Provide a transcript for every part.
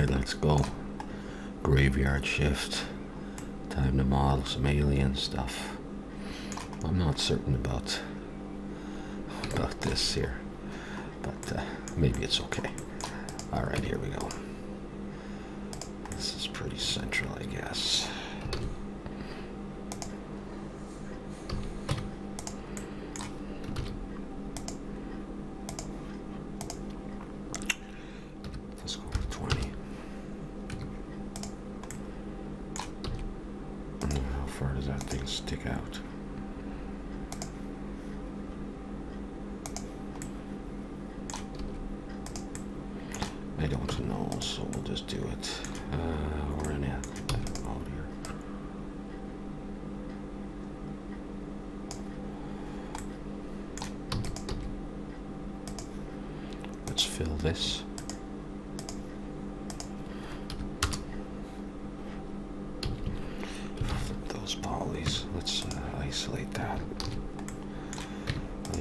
Alright, let's go. Graveyard shift. Time to model some alien stuff. I'm not certain about this here, but maybe it's okay. Alright, here we go. This is pretty central, I guess. Let's go with 20. How far does that thing stick out? I don't know, so we'll just do it. We're in it. Oh dear. Let's fill this. Flip those polys. Let's isolate that.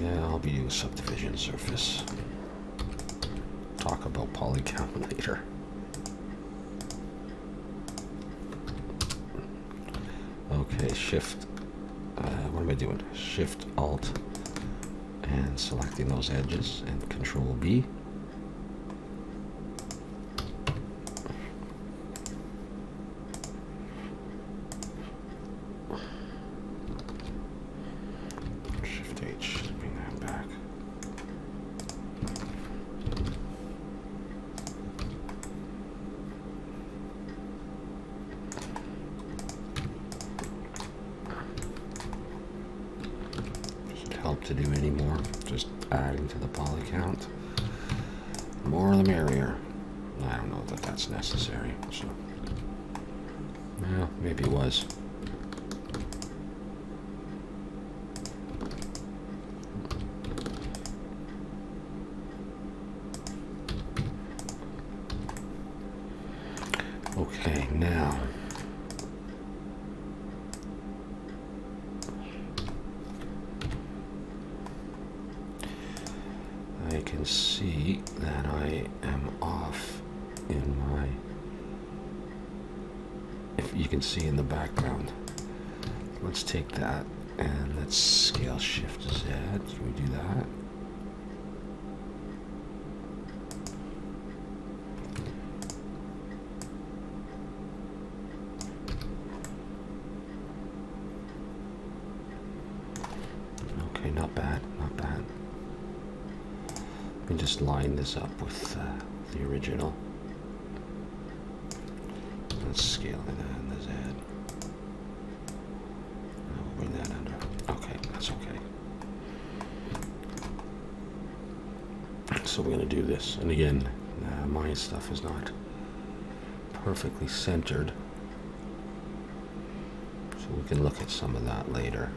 Yeah, I'll be doing subdivision surface. Talk about poly count later. Okay, shift. What am I doing? Shift Alt and selecting those edges and Control B. Shift H to bring that back. Help to do any more, just adding to the poly count. The more the merrier. I don't know that that's necessary, so well, maybe it was. Okay, now I can see that I am off in my, if you can see in the background. Let's take that and let's scale shift Z. Can we do that? Okay, not bad, not bad. We just line this up with the original. Let's scale it in the Z. We'll bring that under. Okay, that's okay. So we're going to do this. And again, my stuff is not perfectly centered. So we can look at some of that later.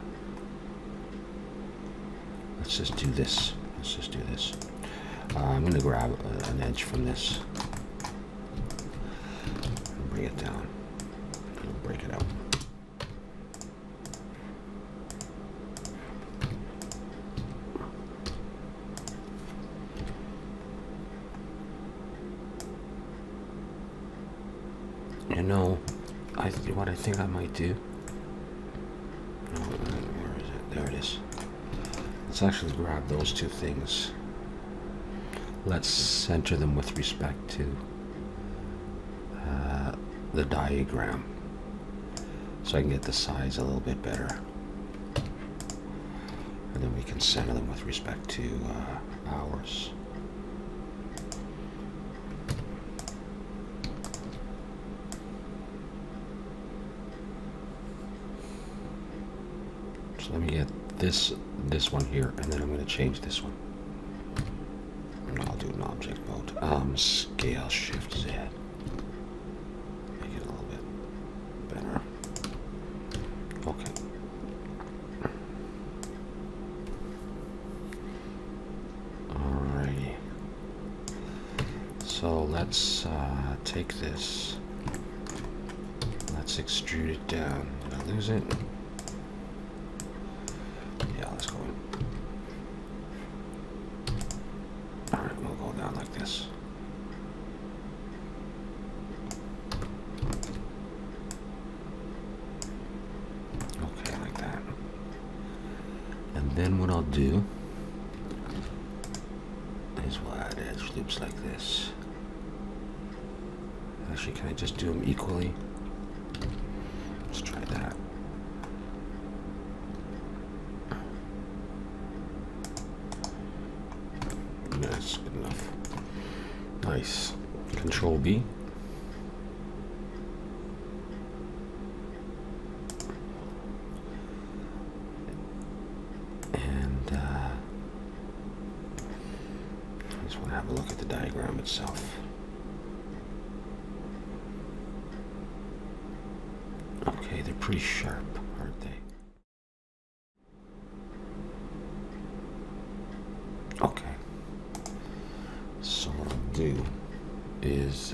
Let's just do this. Let's just do this. I'm going to grab an edge from this and bring it down. And break it out. You know, what I think I might do. Where is it? There it is. Let's actually grab those two things. Let's center them with respect to the diagram, so I can get the size a little bit better. And then we can center them with respect to ours. So let me get this one here, and then I'm going to change this one. I'll do an object mode. Scale shift Z. Make it a little bit better. Okay. Alrighty. So let's take this. Let's extrude it down. Did I lose it? Yeah, let's go in. Alright, we'll go down like this. then what I'll do is we'll add edge loops like this. Actually, can I just do them equally? Let's try that. That's good enough. Nice. Control B. And I just want to have a look at the diagram itself. Okay, they're pretty sharp, aren't they? Okay. So what I'll do is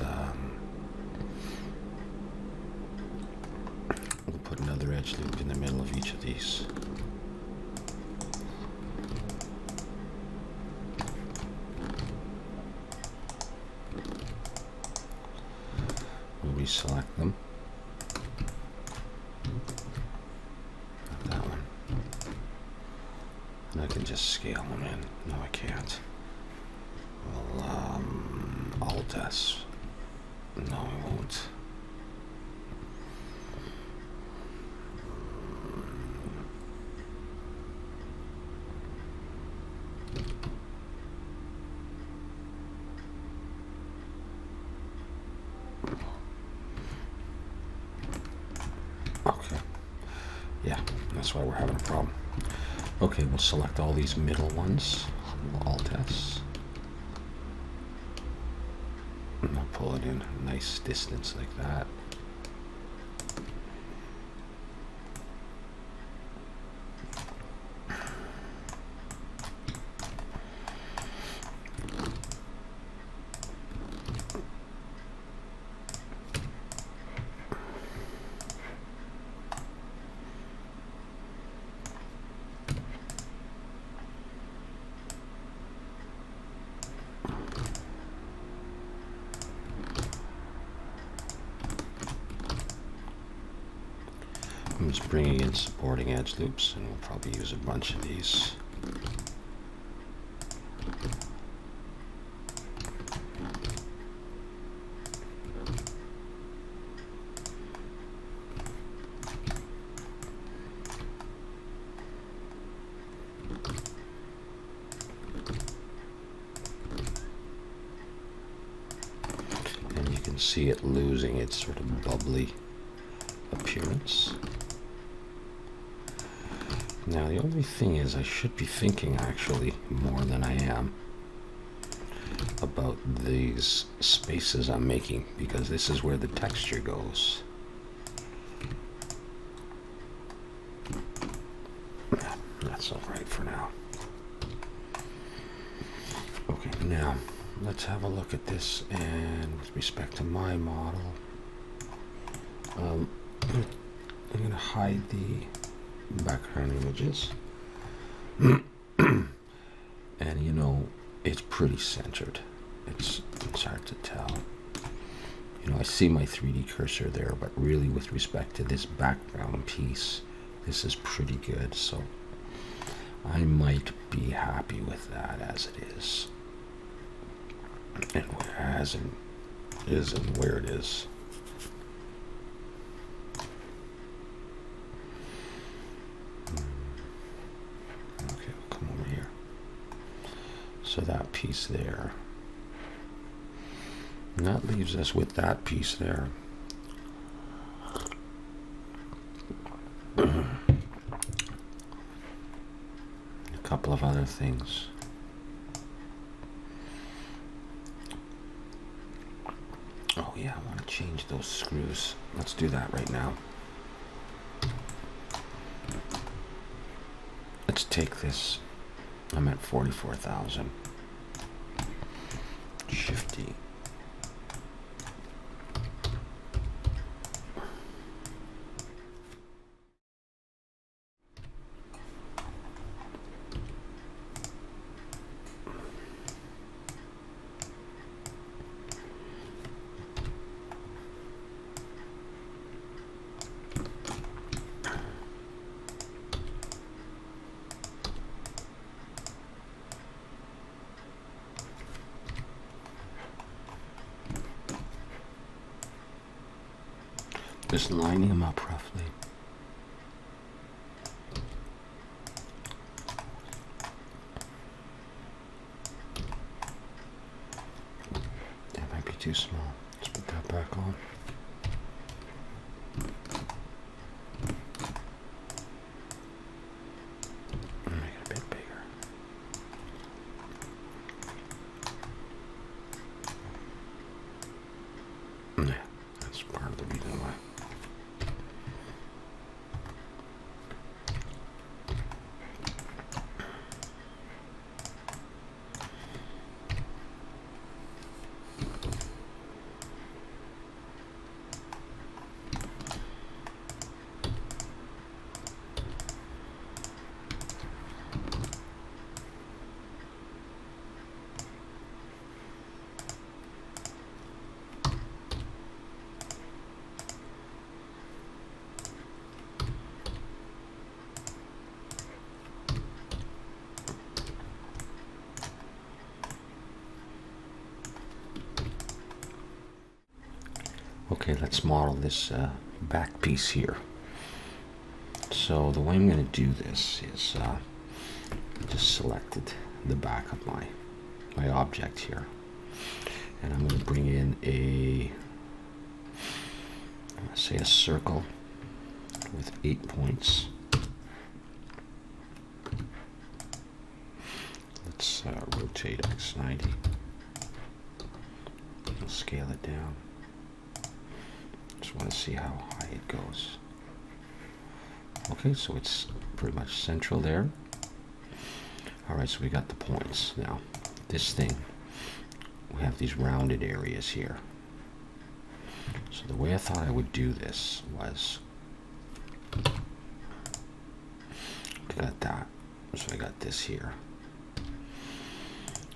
we'll put another edge loop in the middle of each of these. We'll reselect them. That one. And I can just scale them in. No, I can't. Well, Alt S. No, I won't. Okay. Yeah, that's why we're having a problem. Okay, we'll select all these middle ones. Alt S. And I'll pull it in a nice distance like that. I'm just bringing in supporting edge loops, and we'll probably use a bunch of these. And you can see it losing its sort of bubbly appearance. Now the only thing is I should be thinking actually more than I am about these spaces I'm making, because this is where the texture goes. That's all right for now. Okay, now let's have a look at this, and with respect to my model, I'm going to hide the background images. And you know, it's pretty centered. It's hard to tell. You know, I see my 3D cursor there, but really with respect to this background piece, this is pretty good. So I might be happy with that as it is. And as it is and where it is. Okay, we'll come over here. So that piece there. And that leaves us with that piece there. A couple of other things. Oh yeah, I want to change those screws. Let's do that right now. Let's take this. I'm at 44,000. Shift D. Just lining them up roughly. That might be too small. Let's put that back on. Make it a bit bigger. Yeah, that's part of the reason why. Okay, let's model this back piece here. So the way I'm going to do this is I just selected the back of my object here, and I'm going to bring in say a circle with 8 points. Let's rotate X90. I'll scale it down. Just want to see how high it goes. Okay, so it's pretty much central there. Alright, so we got the points. Now, this thing, we have these rounded areas here. So the way I thought I would do this was, I got that. So I got this here.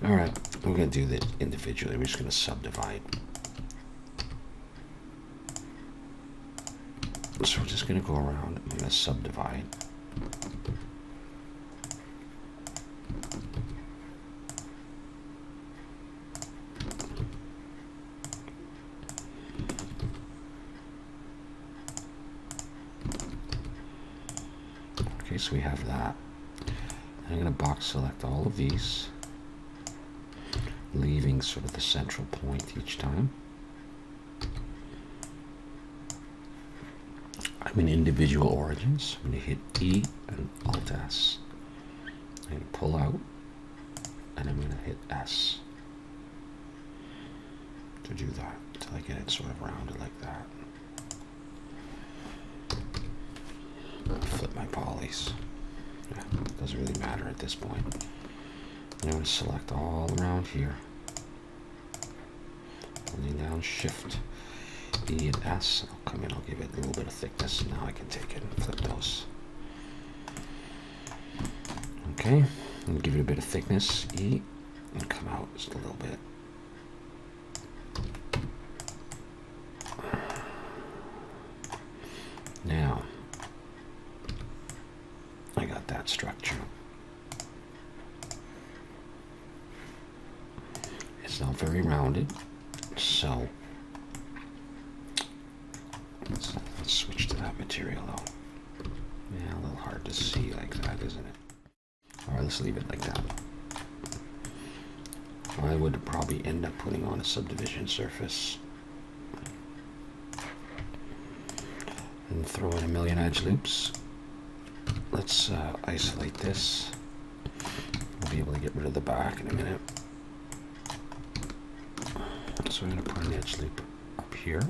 Alright, we're going to do that individually. We're just going to subdivide. So we're just going to go around. I'm going to subdivide. Okay, so we have that. I'm going to box select all of these, leaving sort of the central point each time. I'm in individual origins. I'm going to hit E and Alt S. I'm going to pull out, and I'm going to hit S to do that until I get it sort of rounded like that. Flip my polys. Yeah, doesn't really matter at this point. I'm going to select all around here. Holding down Shift, E and S. I'll come in, I'll give it a little bit of thickness, and now I can take it and flip those. Okay, I'm going to give it a bit of thickness, E, and come out just a little bit. Now, I got that structure. It's not very rounded, so let's switch to that material though. Yeah, a little hard to see like that, isn't it? All right, let's leave it like that. I would probably end up putting on a subdivision surface and throw in a million edge loops. Let's isolate this. We'll be able to get rid of the back in a minute. So I'm going to put an edge loop up here.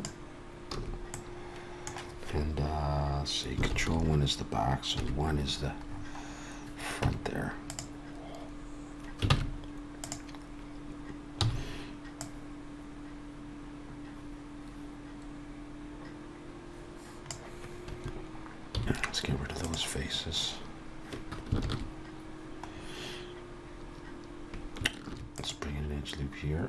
And let's see, control 1 is the back, so 1 is the front there. Let's get rid of those faces. Let's bring in an edge loop here.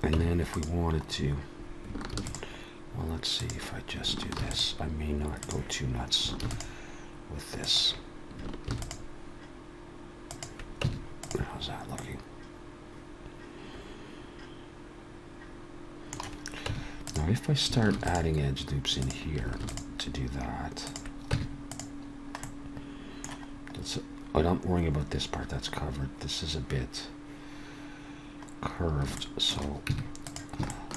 And then if we wanted to, well, let's see if I just do this. I may not go too nuts with this. if I start adding edge loops in here to do that, I'm not worrying about this part, that's covered. This is a bit curved, so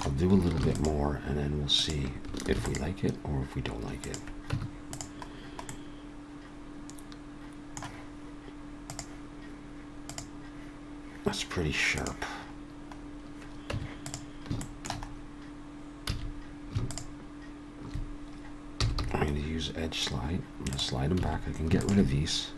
I'll do a little bit more and then we'll see if we like it or if we don't like it. That's pretty sharp. I'm going to use edge slide. I'm going to slide them back. I can get rid of these.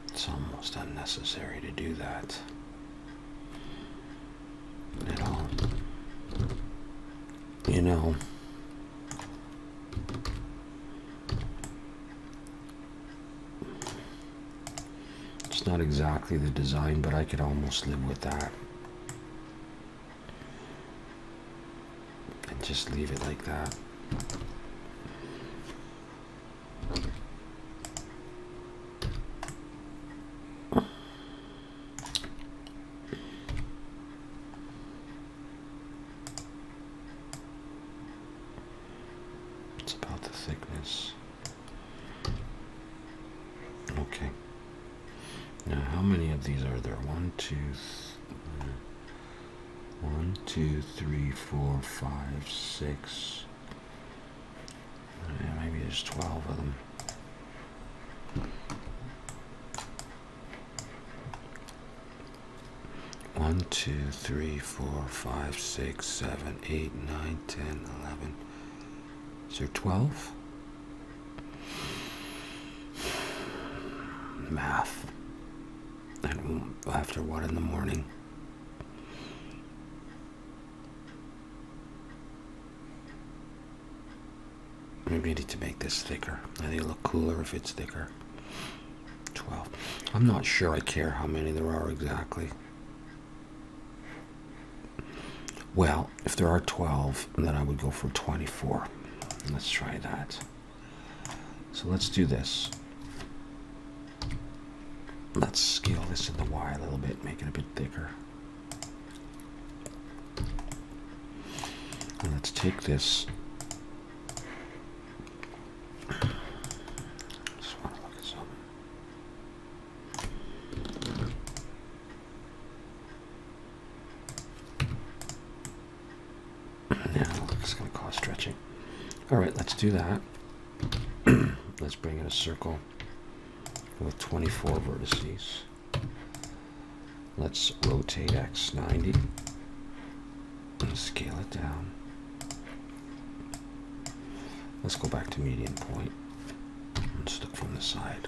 It's almost unnecessary to do that. You know, it's not exactly the design, but I could almost live with that. And just leave it like that. It's about the thickness. Okay. Now, how many of these are there? 1, 2, 3, 4, 5, 6. Yeah, maybe there's 12 of them. One, 2, 3, 4, 5, 6, 7, 8, 9, 10, 11. Is there 12? Math. And after what in the morning? Maybe I need to make this thicker. I think it'll look cooler if it's thicker. 12. I'm not sure I care how many there are exactly. Well, if there are 12, then I would go for 24. Let's try that. So let's do this. Let's scale this in the Y a little bit, make it a bit thicker. And let's take this. Just want to look at something. Now, it's going to cause stretching. All right, let's do that. Let's bring in a circle with 24 vertices. Let's rotate X 90 and scale it down. Let's go back to median point and look from the side.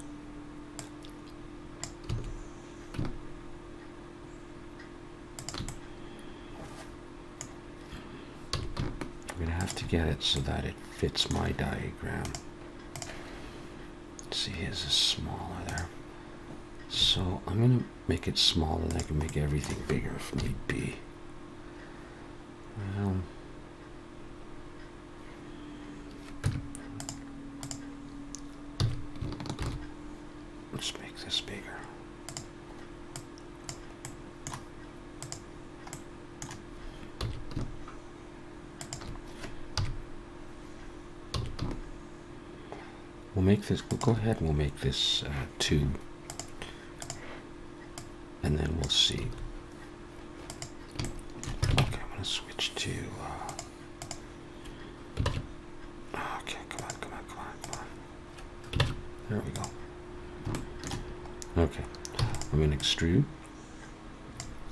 I'm going to have to get it so that it fits my diagram. See, his is smaller there. So I'm going to make it smaller and I can make everything bigger if need be. Well, let's make this bigger. We'll make this, we'll go ahead and we'll make this 2. And then we'll see. Okay, I'm going to switch to... okay, come on. There we go. Okay, I'm going to extrude.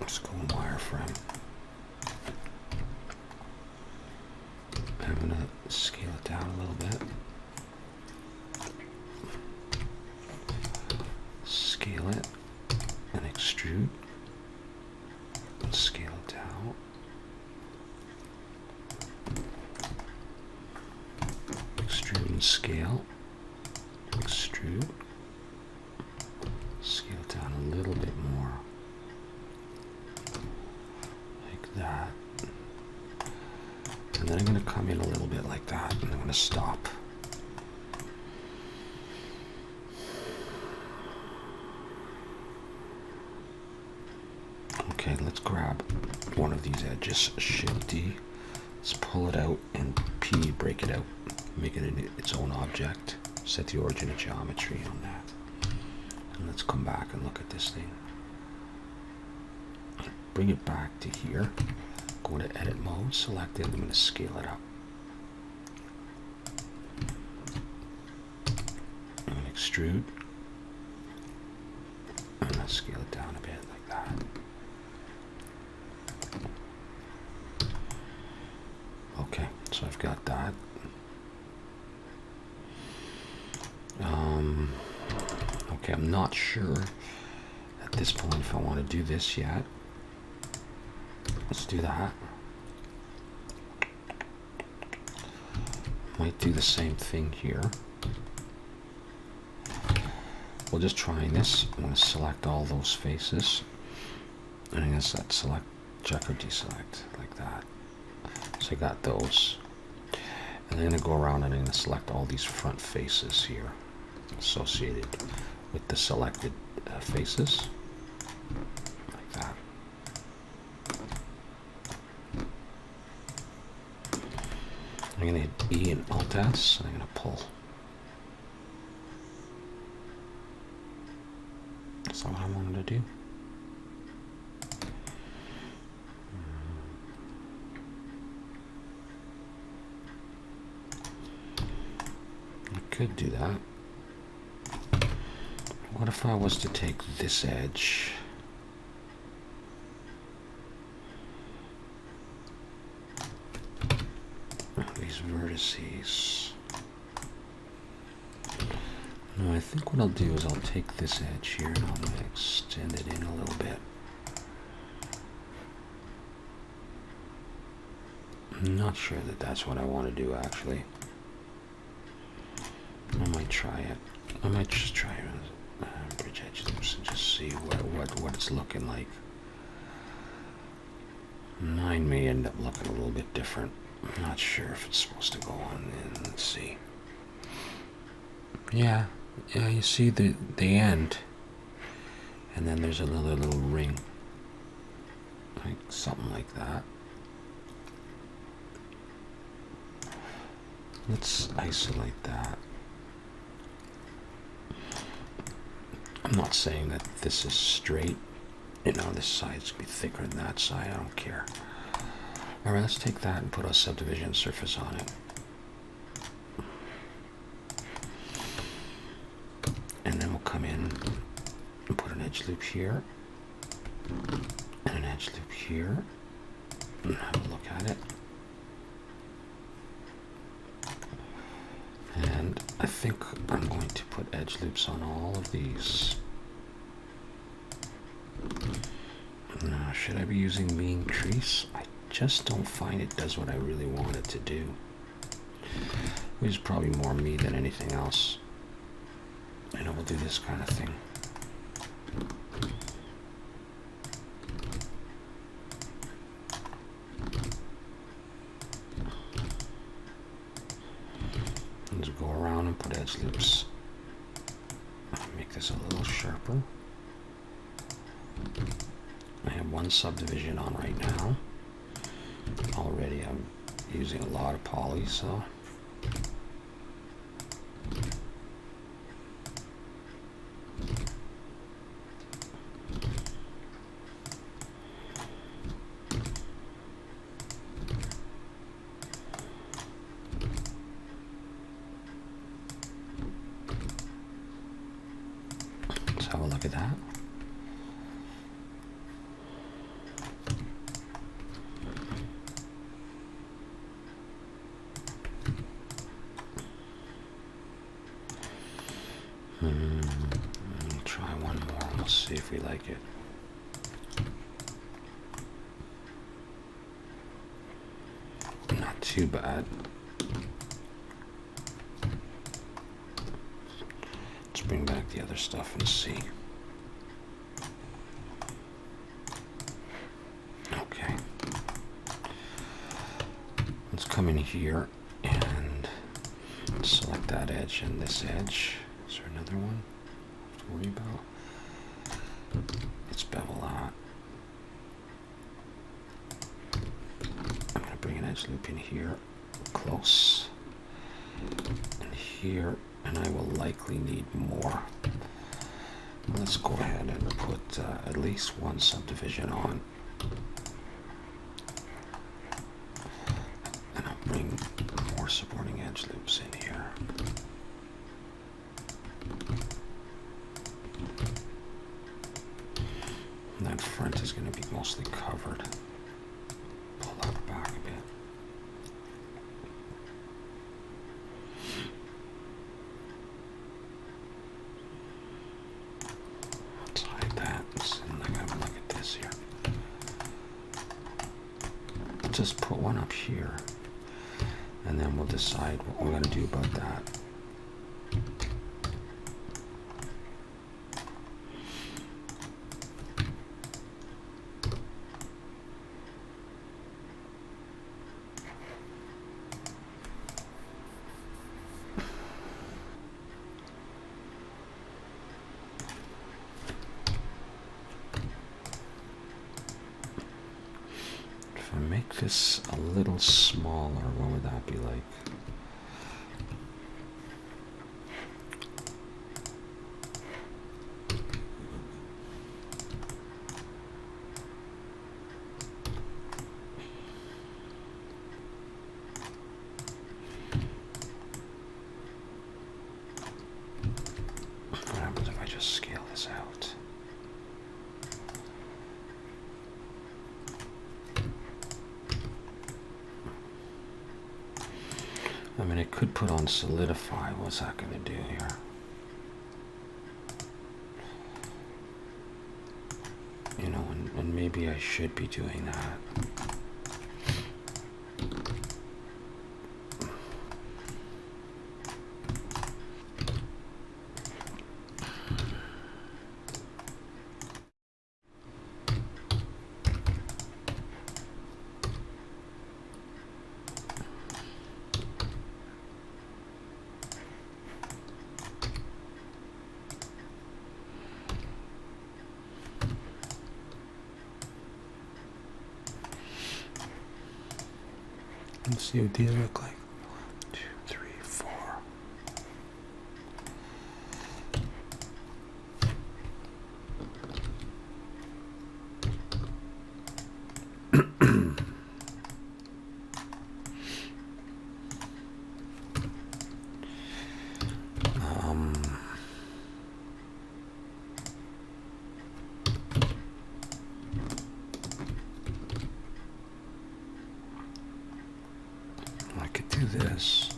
Let's go in wireframe. I'm going to scale it down a little bit. Scale it and extrude and scale it down. Extrude and scale. Extrude. Scale it down a little bit more. Like that. And then I'm going to come in a little bit like that and I'm going to stop. Okay, let's grab one of these edges, Shift D, let's pull it out, and P, break it out, make it its own object, set the origin of geometry on that. And let's come back and look at this thing. Bring it back to here, go into edit mode, select it, I'm going to scale it up. I'm going to extrude, I'm going to scale it down a bit like that. Okay, so I've got that. Okay, I'm not sure at this point if I want to do this yet. Let's do that. Might do the same thing here. We'll just try this. I'm going to select all those faces. And I'm going to select, check or deselect, like that. So I got those. And I'm going to go around and I'm going to select all these front faces here associated with the selected faces. Like that. I'm going to hit E and Alt S, and I'm going to pull. That's not what I wanted to do. I could do that. What if I was to take this edge? These vertices. No, I think what I'll do is I'll take this edge here and I'm going to extend it in a little bit. I'm not sure that that's what I want to do actually. I might try it. I might just try bridge edge loops and just see what it's looking like. Mine may end up looking a little bit different. I'm not sure if it's supposed to go on in. Let's see. Yeah, you see the end, and then there's another little ring, like something like that. Let's isolate that. I'm not saying that this is straight. You know, this side's gonna be thicker than that side. I don't care. All right, let's take that and put a subdivision surface on it. And then we'll come in and put an edge loop here and an edge loop here and have a look at it. And I think I'm going to put edge loops on all of these. Now, should I be using mean crease? I just don't find it does what I really want it to do. Which is probably more me than anything else. And we'll do this kind of thing. Let's go around and put edge loops. Make this a little sharper. I have one subdivision on right now. Already I'm using a lot of poly, so let's have a look at that. Try one more and we'll see if we like it. Not too bad. Let's bring back the other stuff and see. Okay. Let's come in here and select that edge and this edge. Is there another one to worry about? Let's bevel that. edge loop in here, close, and here, and I will likely need more. Let's go ahead and put at least one subdivision on. And I'll bring more supporting edge loops in here. And that front is going to be mostly covered. Pull that back a bit. Let's hide that. And I gotta look at this here. I'll just put one up here, and then we'll decide what we're going to do about that. If I make this a little smaller, what would that be like? What happens if I just scale this out? I mean, I could put on solidify. What's that going to do here? You know, and maybe I should be doing that. Let's see what these look like. 2, 3, 4. I could do this.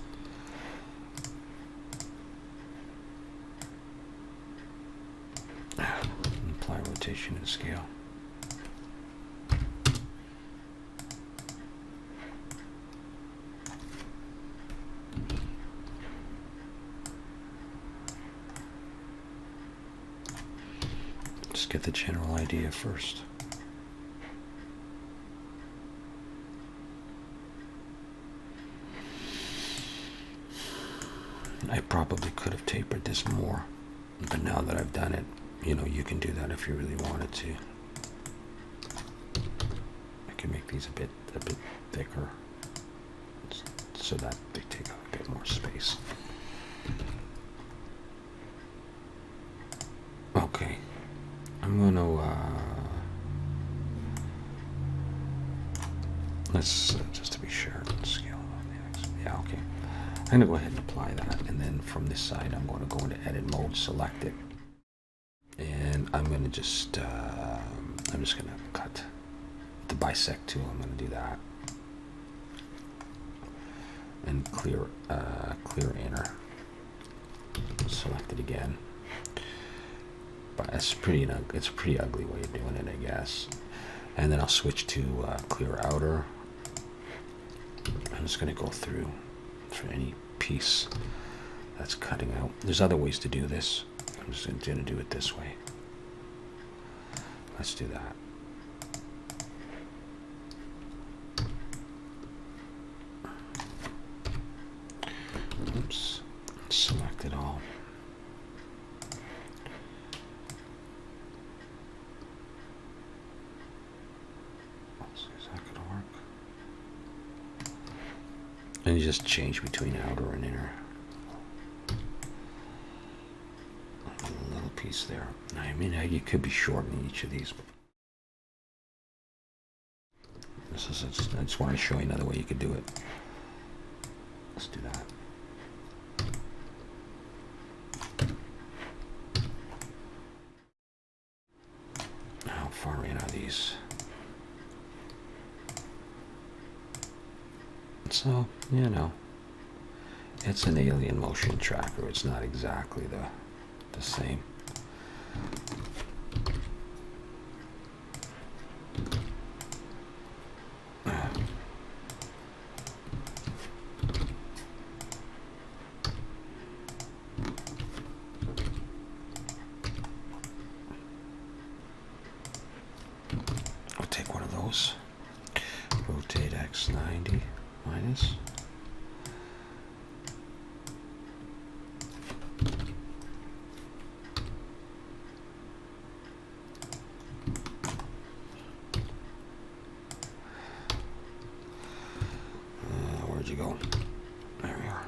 Apply rotation and scale. Just get the general idea first. I probably could have tapered this more, but now that I've done it, you know, you can do that if you really wanted to. I can make these a bit thicker so that they take up a bit more space. Okay, I'm gonna let's just to be sure, scale on the X. Yeah, okay. I'm going to go ahead and apply that, and then from this side I'm going to go into edit mode, select it, and I'm going to just I'm just going to cut the bisect tool. I'm going to do that, and clear inner, select it again. But it's a pretty ugly way of doing it, I guess. And then I'll switch to clear outer. I'm just going to go through for any piece that's cutting out. There's other ways to do this. I'm just going to do it this way. Let's do that. Oops. Select it all. Is that going to work? And you just change between outer and inner. A little piece there. I mean, you could be shortening each of these. But this is I just want to show you another way you could do it. Let's do that. How far in are these? So, you know, it's an alien motion tracker. It's not exactly the same. I'll take one of those. Rotate X90 minus. Where'd you go? There we are.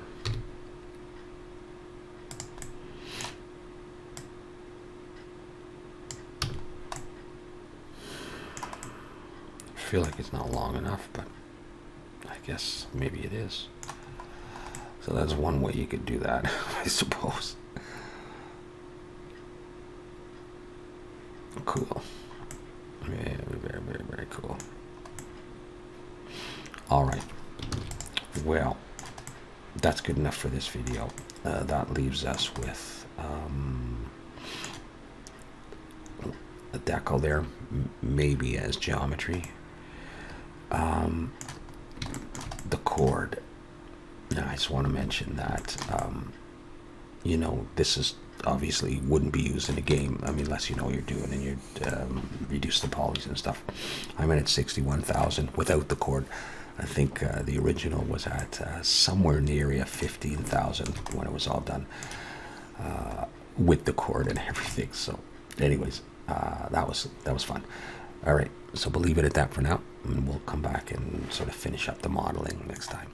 I feel like it's not long enough, but I guess maybe it is. So that's one way you could do that, I suppose. Cool. Very, very, very, very cool. All right. Well, that's good enough for this video. That leaves us with a decal there, maybe as geometry. The chord. Now, I just want to mention that, you know, this is obviously wouldn't be used in a game. I mean, unless you know what you're doing and you reduce the polys and stuff. I'm at 61,000 without the chord. I think the original was at somewhere in the area of 15,000 when it was all done with the chord and everything. So, anyways, that was fun. All right, so we'll leave it at that for now, and we'll come back and sort of finish up the modeling next time.